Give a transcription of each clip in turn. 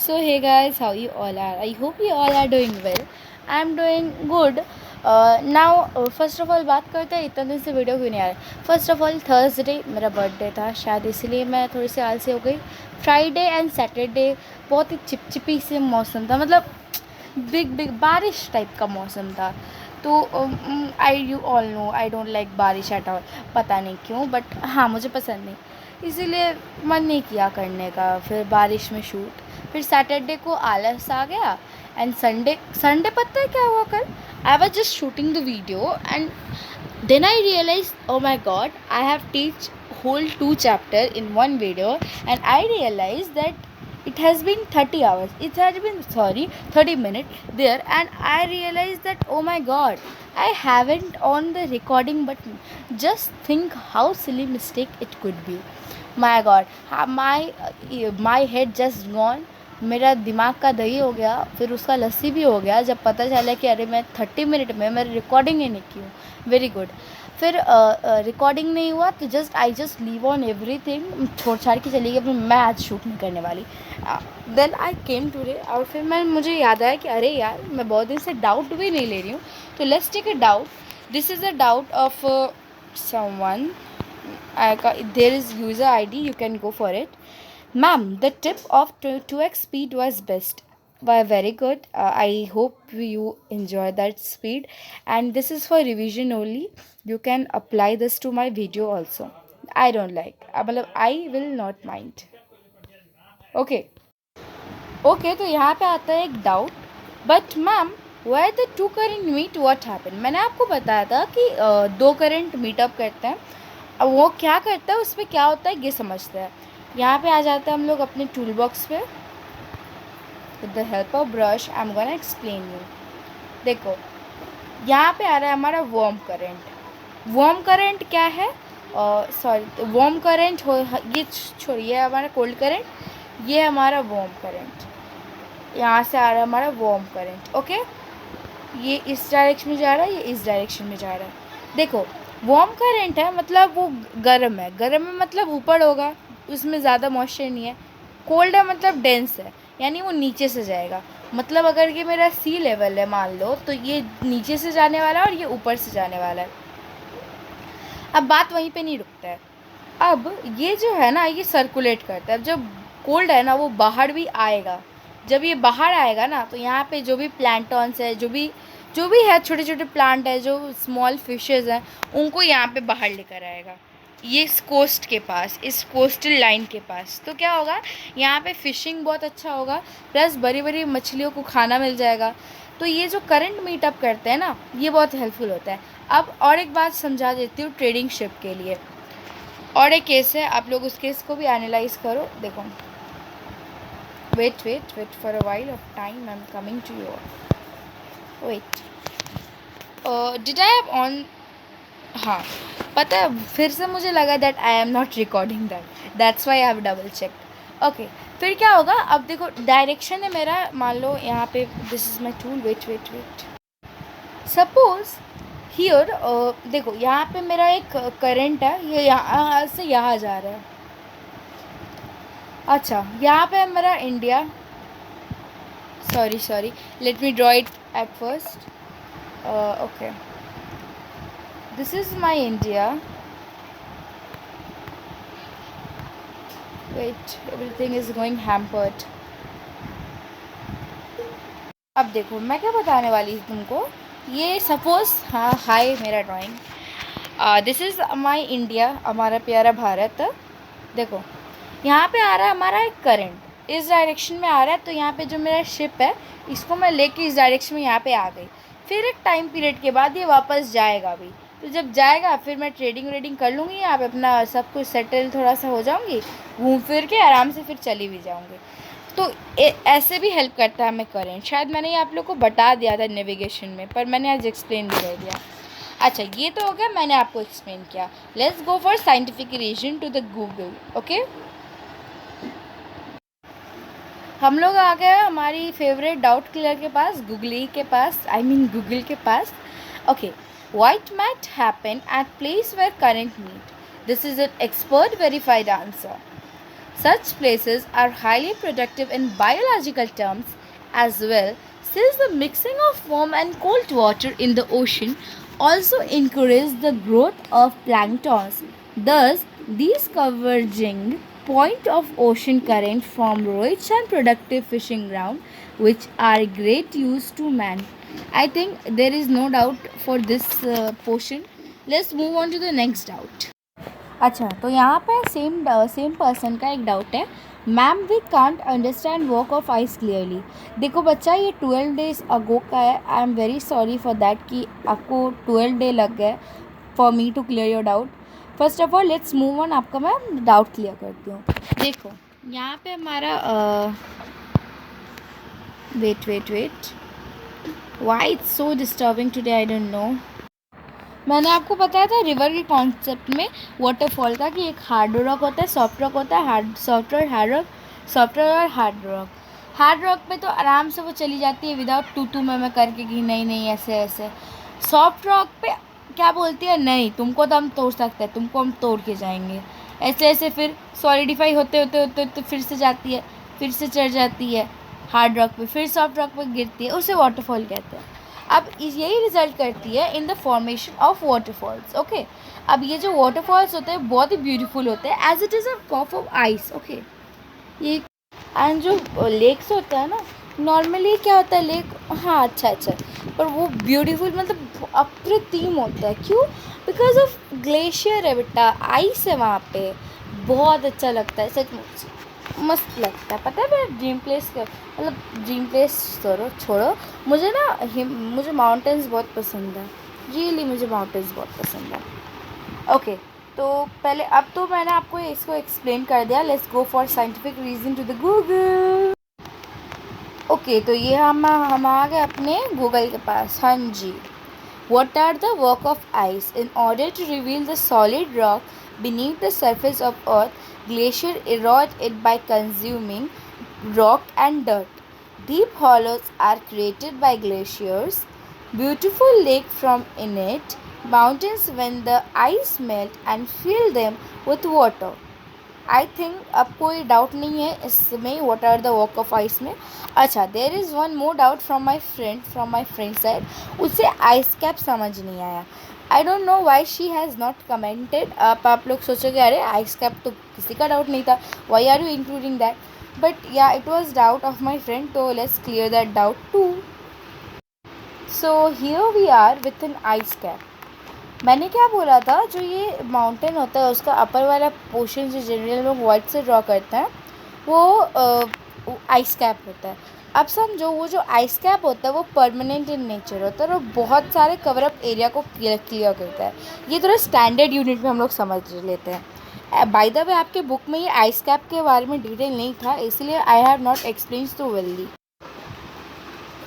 So hey guys, how you all are? I hope you all are doing well. I'm doing good. Now first of all बात करते हैं इतने दिन से video क्यों नहीं आ रहा. फर्स्ट ऑफ ऑल थर्सडे मेरा बर्थडे था, शायद इसलिए मैं थोड़ी सी आलसी हो गई. फ्राइडे एंड सैटरडे बहुत ही चिपचिपी से मौसम था, मतलब बिग बारिश टाइप का मौसम था. तो I you all know I don't like barish at all. पता नहीं क्यों, बट हाँ मुझे पसंद नहीं, इसीलिए मन नहीं किया करने का फिर बारिश में शूट. फिर सैटरडे को आलस आ गया. एंड संडे संडे पता है क्या हुआ कल. I was just shooting the video and then I realized, oh my god, I have teach whole 2 chapter in one video, and I realized that it has been 30 hours, it has been, sorry, 30 minutes there, and I realized that, oh my god, I haven't on the recording button. Just think how silly mistake it could be. My god, my head just gone. मेरा दिमाग का दही हो गया, फिर उसका लस्सी भी हो गया जब पता चला कि अरे मैं 30 मिनट में मैं रिकॉर्डिंग ही नहीं की हूँ. Very good. फिर रिकॉर्डिंग नहीं हुआ तो I just leave on everything, छोड़ छाड़ के चली गई. मैं आज शूट नहीं करने वाली. देन आई केम टुडे और फिर मुझे याद आया कि अरे यार मैं बहुत दिन से डाउट भी नहीं ले रही हूँ. तो let's take a doubt. This is a doubt of someone. there is user ID, you can go for it. Ma'am, the tip of 2x speed was best. Why, very good. I hope you enjoy that speed, and this is for revision only. You can apply this to my video also. I don't like, I will not mind. Okay. Okay तो यहाँ पे आता है एक doubt. But ma'am, why the two current meet, what happen. मैंने आपको बताया था कि दो करेंट मीटअप करते हैं. अब वो क्या करता है, उसमें क्या होता है ये समझते हैं. यहाँ पे आ जाते हैं हम लोग अपने टूल बॉक्स पे. With the help of brush I am gonna explain you. देखो यहाँ पे आ रहा है हमारा वार्म करेंट. वार्म करेंट क्या है, सॉरी वार्म करेंट हो, ये छोड़िए हमारा कोल्ड करेंट. ये हमारा वार्म करेंट. यहाँ से आ रहा है हमारा वार्म करेंट. ओके, ये इस डायरेक्शन में जा रहा है, ये इस डायरेक्शन में जा रहा है. देखो वार्म करेंट है मतलब वो गर्म है. गर्म है मतलब ऊपर होगा, उसमें ज़्यादा मॉइस्चर नहीं है. कोल्ड है मतलब डेंस है, यानी वो नीचे से जाएगा. मतलब अगर ये मेरा सी लेवल है मान लो, तो ये नीचे से जाने वाला है और ये ऊपर से जाने वाला है. अब बात वहीं पे नहीं रुकता है. अब ये जो है ना, ये सर्कुलेट करता है. अब जब कोल्ड है ना, वो बाहर भी आएगा. जब ये बाहर आएगा ना, तो यहाँ पे जो भी प्लांटॉन्स है, जो भी है, छोटे छोटे प्लांट है, जो स्मॉल फिशेस हैं, उनको यहाँ पे बाहर लेकर आएगा. ये इस कोस्ट के पास, इस कोस्टल लाइन के पास. तो क्या होगा, यहाँ पे फिशिंग बहुत अच्छा होगा, प्लस बड़ी बड़ी मछलियों को खाना मिल जाएगा. तो ये जो करंट मीटअप करते हैं ना, ये बहुत हेल्पफुल होता है. अब और एक बात समझा देती हूँ ट्रेडिंग शिप के लिए. और एक केस है, आप लोग उस केस को भी एनालाइज करो. देखो, wait for a while of time, I'm coming to you. wait did I have on, हाँ पता है, फिर से मुझे लगा that I am not recording that's why I have double check. Okay, फिर क्या होगा. अब देखो डायरेक्शन है मेरा, मान लो यहाँ पे this is my tool. Wait suppose here, देखो यहाँ पे मेरा एक करंट है, ये यहाँ से यहाँ जा रहा है. अच्छा, यहाँ पे है मेरा India. Sorry let me draw it at first. Okay, this is my India. Wait, everything is going hampered. अब देखो मैं क्या बताने वाली हूँ तुमको. ये सपोज, हाँ हाय मेरा drawing. This is my India, हमारा प्यारा भारत. देखो यहाँ पे आ रहा है हमारा एक करंट, इस डायरेक्शन में आ रहा है. तो यहाँ पे जो मेरा शिप है, इसको मैं लेके इस डायरेक्शन में यहाँ पे आ गई. फिर एक टाइम पीरियड के बाद ये वापस जाएगा भी. तो जब जाएगा फिर मैं ट्रेडिंग कर लूँगी यहाँ पे, अपना सब कुछ सेटल थोड़ा सा हो जाऊँगी, घूम फिर के आराम से फिर चली भी जाऊँगी. तो ऐसे भी हेल्प करता है हमें करंट. शायद मैंने ये आप लोग को बता दिया था नेविगेशन में, पर मैंने आज एक्सप्लेन भी कर दिया. अच्छा, ये तो हो गया, मैंने आपको एक्सप्लेन किया. Let's go for scientific reason to the Google. Okay, हम लोग आ गए हमारी फेवरेट डाउट क्लियर के पास, गूगली के पास, आई मीन गूगल के पास. Okay, what might happen at place where current meet. This is an expert verified answer. Such places are highly productive in biological terms as well, since the mixing of warm and cold water in the ocean also encourages the growth of planktons. Thus, these converging point of ocean current form rich and productive fishing ground, which are great use to man. I think there is no doubt for this portion. Let's move on to the next doubt. अच्छा, तो यहाँ पे same person का एक doubt है. Ma'am, we can't understand work of ice clearly. देखो बच्चा, ये 12 डेज अगो का है. I am very sorry for that कि आपको 12 डे लग गए for me to clear your doubt. First of all let's move on. आपका मैं डाउट क्लियर करती हूँ. देखो यहाँ पे हमारा wait why it's so disturbing today, I don't know. मैंने आपको बताया था रिवर के कॉन्सेप्ट में वाटरफॉल का कि एक हार्ड रॉक होता है, सॉफ्ट रॉक होता है, सॉफ्ट और हार्ड रॉक. हार्ड रॉक पे तो आराम से वो चली जाती है विदाउट टू मैं करके कि नहीं ऐसे ऐसे. सॉफ्ट रॉक पे क्या बोलती है, नहीं तुमको तो हम तोड़ सकते हैं, तुमको हम तोड़ के जाएंगे, ऐसे ऐसे. फिर सॉलिडिफाई होते होते फिर से जाती है, फिर से चढ़ जाती है हार्ड रॉक पे, फिर सॉफ्ट रॉक पे गिरती है, उसे वाटरफॉल कहते हैं. अब यही रिजल्ट करती है in the formation of waterfalls. Okay, अब ये जो वाटरफॉल्स होते हैं बहुत ही ब्यूटीफुल होते हैं as it is a cup of ice. Okay, ये एंड जो लेक्स होता है ना, नॉर्मली क्या होता है लेक, हाँ अच्छा, पर वो ब्यूटीफुल मतलब अप्रतिम होता है. क्यों? बिकॉज ऑफ ग्लेशियर है बेटा, आइस है वहाँ पे. बहुत अच्छा लगता है सचमुच, मस्त लगता है. पता है मेरा ड्रीम प्लेस का, मतलब ड्रीम प्लेस छोड़ो, मुझे माउंटेन्स बहुत पसंद है. रियली मुझे माउंटेन्स बहुत पसंद है. ओके, तो पहले अब तो मैंने आपको इसको एक्सप्लेन कर दिया. Let's go for scientific reason to the Google. Okay, तो ये हम आ गए अपने गूगल के पास. हाँ जी. What are the work of ice? In order to reveal the solid rock beneath the surface of earth, glacier erode it by consuming rock and dirt. Deep hollows are created by glaciers. Beautiful lake from in it. Mountains when the ice melt and fill them with water. I think अब कोई doubt नहीं है इसमें what are the work of ice में. अच्छा, there is one more doubt from my friend side. उसे ice cap समझ नहीं आया. I don't know why she has not commented. आप लोग सोचोगे अरे आइस कैप तो किसी का डाउट नहीं था, why are you including that. But yeah it was doubt of my friend, तो let's clear that doubt too. So here we are with an ice cap. मैंने क्या बोला था, जो ये माउंटेन होता है उसका अपर वाला पोर्शन जो जनरल लोग वाइट से ड्रॉ करते हैं वो आइस कैप होता है. अब समझो वो जो आइस कैप होता है वो परमानेंट इन नेचर होता है और बहुत सारे कवर अप एरिया को क्लियर करता है. ये थोड़ा स्टैंडर्ड यूनिट में हम लोग समझ लेते हैं. बाय द वे आपके बुक में ये आइस कैप के बारे में डिटेल नहीं था, इसलिए I have not explain too well.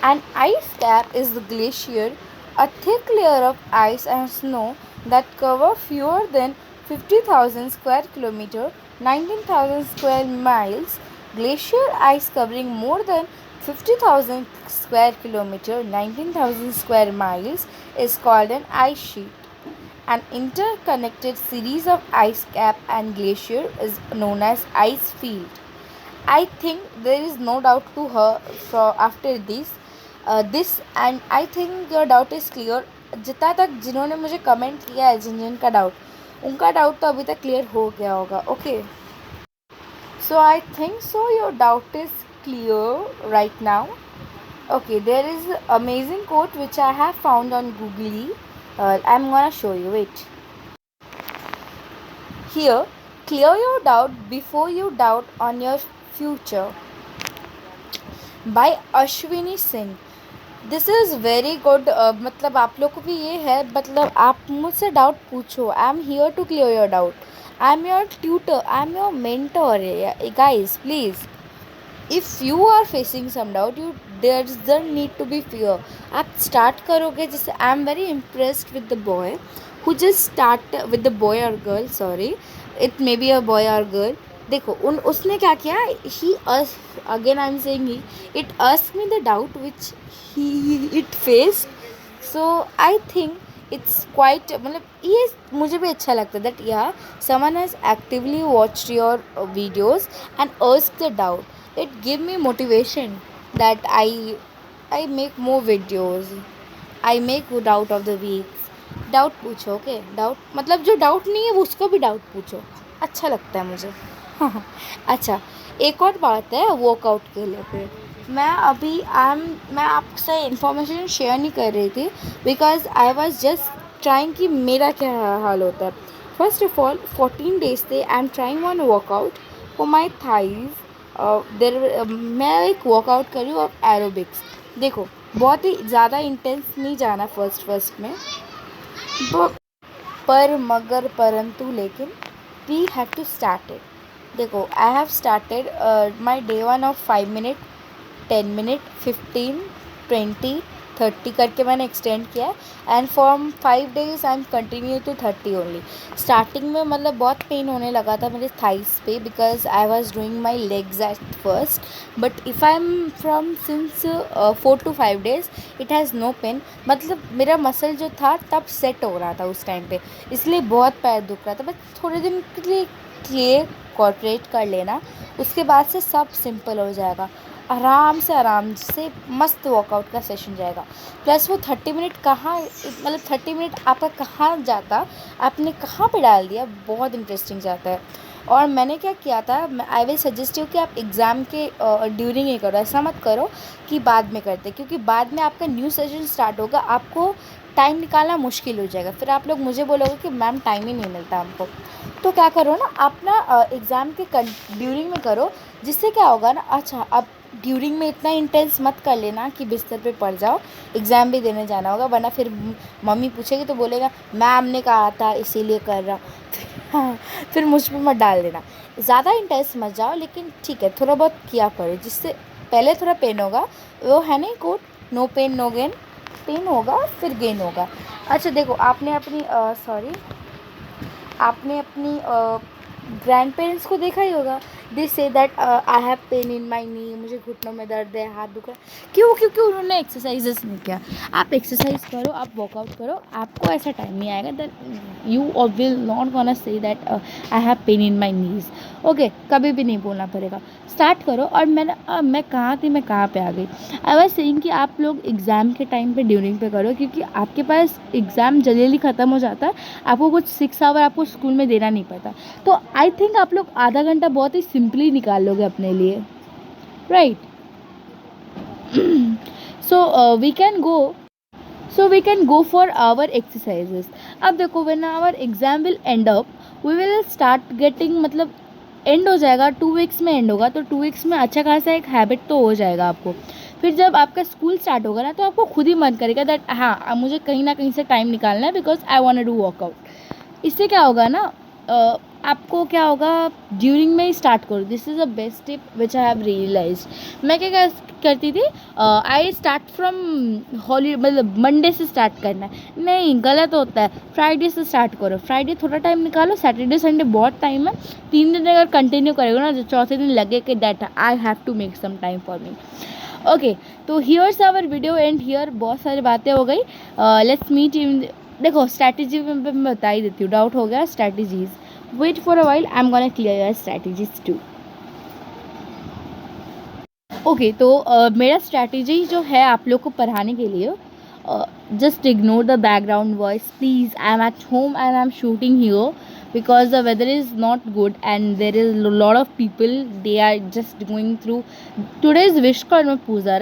An ice cap is the glacier, a thick layer of ice and snow that cover fewer than 50,000 square kilometer, 19,000 square miles. Glacier ice covering more than 50,000 square kilometer, 19,000 square miles is called an ice sheet. An interconnected series of ice cap and glacier is known as ice field. I think there is no doubt to her after this. And I think your doubt is clear. जितना तक जिन्होंने मुझे comment किया है जिनका doubt, उनका doubt तो अभी तक क्लियर हो गया होगा. Okay, so I think so your doubt is clear right now. Okay, there is amazing quote which I have found on Google. I am gonna show you it here. Clear your doubt before you doubt on your future by Ashwini Singh. This is very good. मतलब आप लोग को भी ये है, मतलब आप मुझसे डाउट पूछो. I am here to clear your doubt. I am your tutor, I am your mentor. Guys please, if you are facing some doubt, you there doesn't need to be fear. आप start करोगे. जैसे I am very impressed with the boy who just start with the boy or girl, sorry it may be a boy or girl. देखो उसने क्या किया, he again I am saying he, it asked me the doubt which he it faced. So I think it's quite, मतलब ये मुझे भी अच्छा लगता है दैट या someone has actively watched your videos and asked the doubt, it give me motivation that I make more videos, I make doubt of the weeks. Doubt पूछो, okay, doubt मतलब जो डाउट नहीं है वो उसको भी डाउट पूछो, अच्छा लगता है मुझे। हाँ, अच्छा, एक और बात है वर्कआउट के लिए फिर मैं आपसे इंफॉर्मेशन शेयर नहीं कर रही थी because I was just trying कि मेरा क्या हाल होता है। फर्स्ट ऑफ ऑल 14 डेज थे I am trying one workout for my thighs. मैं एक वर्कआउट कर रही हूँ ऑफ एरोबिक्स। देखो बहुत ही ज़्यादा इंटेंस नहीं जाना फर्स्ट में, पर मगर परंतु लेकिन we have to start it. देखो I have started my day 1 of 5 minute, 10 minute, 15, 20, 30 करके मैंने एक्सटेंड किया है and from 5 days I am continue to 30 only. Starting में मतलब बहुत पेन होने लगा था मेरे थाइस पे because I was doing my legs at first, but if I am from since 4 to 5 days it has no pain. मतलब मेरा मसल जो था तब सेट हो रहा था उस टाइम पे, इसलिए बहुत पैर दुख रहा था। बस थोड़े दिन के लिए कॉर्पोरेट कर लेना, उसके बाद से सब सिंपल हो जाएगा। आराम से मस्त वर्कआउट का सेशन जाएगा। प्लस वो 30 मिनट कहाँ, मतलब 30 मिनट आपका कहाँ जाता, आपने कहाँ पे डाल दिया, बहुत इंटरेस्टिंग जाता है। और मैंने क्या किया था, आई विल सजेस्ट यू कि आप एग्ज़ाम के ड्यूरिंग ही करो, ऐसा मत करो कि बाद में करते, क्योंकि बाद में आपका न्यू सेशन स्टार्ट होगा, आपको टाइम निकालना मुश्किल हो जाएगा। फिर आप लोग मुझे बोलोगे कि मैम टाइम ही नहीं मिलता हमको। तो क्या करो ना, अपना एग्ज़ाम के ड्यूरिंग में करो, जिससे क्या होगा ना, अच्छा अब ड्यूरिंग में इतना इंटेंस मत कर लेना कि बिस्तर पे पड़ जाओ, एग्ज़ाम भी देने जाना होगा, वरना फिर मम्मी पूछेगी तो बोलेगा मैम ने कहा था इसीलिए कर रहा। हाँ, फिर मुझ पर मत डाल देना, ज़्यादा इंटेंस मत जाओ, लेकिन ठीक है थोड़ा बहुत किया करो, जिससे पहले थोड़ा पेन होगा, वो है नहीं quote, no pain no gain, pain होगा फिर गेन होगा। अच्छा देखो आपने अपनी ग्रैंड पेरेंट्स को देखा ही होगा, they say that I have pain in my knee, मुझे घुटनों में दर्द है, हाथ दुख रहा है। क्यों? क्योंकि उन्होंने एक्सरसाइजेस नहीं किया। आप एक्सरसाइज करो, आप वर्कआउट करो, आपको ऐसा टाइम नहीं आएगा that you will not gonna say that I have pain in my knees. Okay, कभी भी नहीं बोलना पड़ेगा, स्टार्ट करो। और मैं कहाँ पे आ गई। आई वाज सेइंग कि आप लोग एग्ज़ाम के टाइम पे ड्यूरिंग पे करो, क्योंकि आपके पास एग्ज़ाम जल्दी ख़त्म हो जाता है, आपको कुछ 6 आवर आपको स्कूल में देना नहीं पड़ता। तो आई थिंक आप लोग आधा घंटा बहुत ही सिंपली निकाल लोगे अपने लिए, right. So we can go for our exercises. अब देखो when our exam will end up, we will start getting, मतलब एंड हो जाएगा 2 वीक्स में एंड होगा, तो 2 वीक्स में अच्छा खासा एक हैबिट तो हो जाएगा आपको। फिर जब आपका स्कूल स्टार्ट होगा ना, तो आपको खुद ही मन करेगा दैट हाँ अब मुझे कहीं ना कहीं से टाइम निकालना है, because I want to do workout. इससे क्या होगा ना, आपको क्या होगा, ड्यूरिंग में ही स्टार्ट करो। This is a best tip which I have realise. मैं क्या करती थी, आई स्टार्ट फ्रॉम हॉलीडे, मतलब मंडे से स्टार्ट करना है, नहीं गलत होता है, फ्राइडे से स्टार्ट करो। फ्राइडे थोड़ा टाइम निकालो, सैटरडे संडे बहुत टाइम है, 3 दिन अगर कंटिन्यू करेगा ना, तो चौथे दिन लगे कि that I have to make some time for me. Okay, तो here's our video and here बहुत सारी बातें हो गई। लेट्स मीट इन, देखो स्ट्रैटेजी में मैं बता ही देती हूँ, डाउट हो गया strategies, wait for a while, I am gonna clear your strategies too. Okay, तो मेरा स्ट्रैटेजी जो है आप लोग को पढ़ाने के लिए, just ignore the background voice please. I'm at home and I'm shooting here because the weather is not good and there is a lot of people, they are just going through today's Vishkarma puja,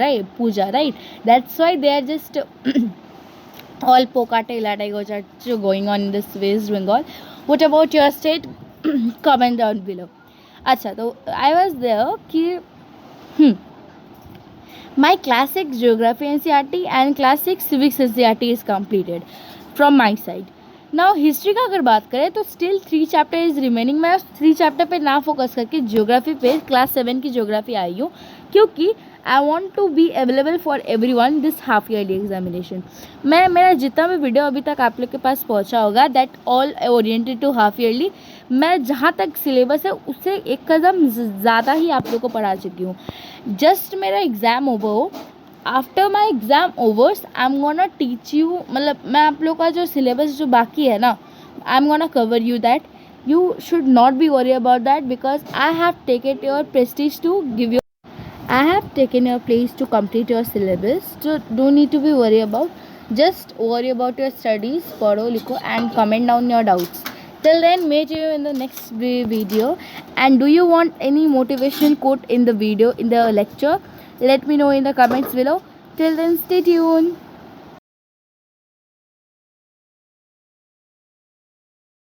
right? That's why they are just all pokate latte going on in this West Bengal. What about your state? Comment down below. अच्छा, तो I was there कि my classic geography NCERT and classic civics NCERT is completed from my side. Now history का अगर बात करें तो still 3 chapter is remaining. मैं उस 3 chapter पे ना फोकस करके geography पे class 7 की geography आई हूँ, क्योंकि I want to be available for everyone this half yearly examination. मेरा जितना भी वीडियो अभी तक आप लोग के पास पहुँचा होगा that all oriented to half yearly, मैं जहाँ तक सिलेबस है उससे एक कदम ज़्यादा ही आप लोग को पढ़ा चुकी हूँ। जस्ट मेरा एग्ज़ाम ओवर हो, after my exam overs I am gonna teach you, मतलब मैं आप लोग का जो सिलेबस जो बाकी है ना, आई am gonna cover you that. You should not be worried about that because I have taken your prestige to give you. I have taken your place to complete your syllabus. So don't need to be worried about. Just worry about your studies, पढ़ो लिखो and comment down your doubts. Till then, meet you in the next video. And do you want any motivational quote in the video, in the lecture? Let me know in the comments below. Till then, stay tuned.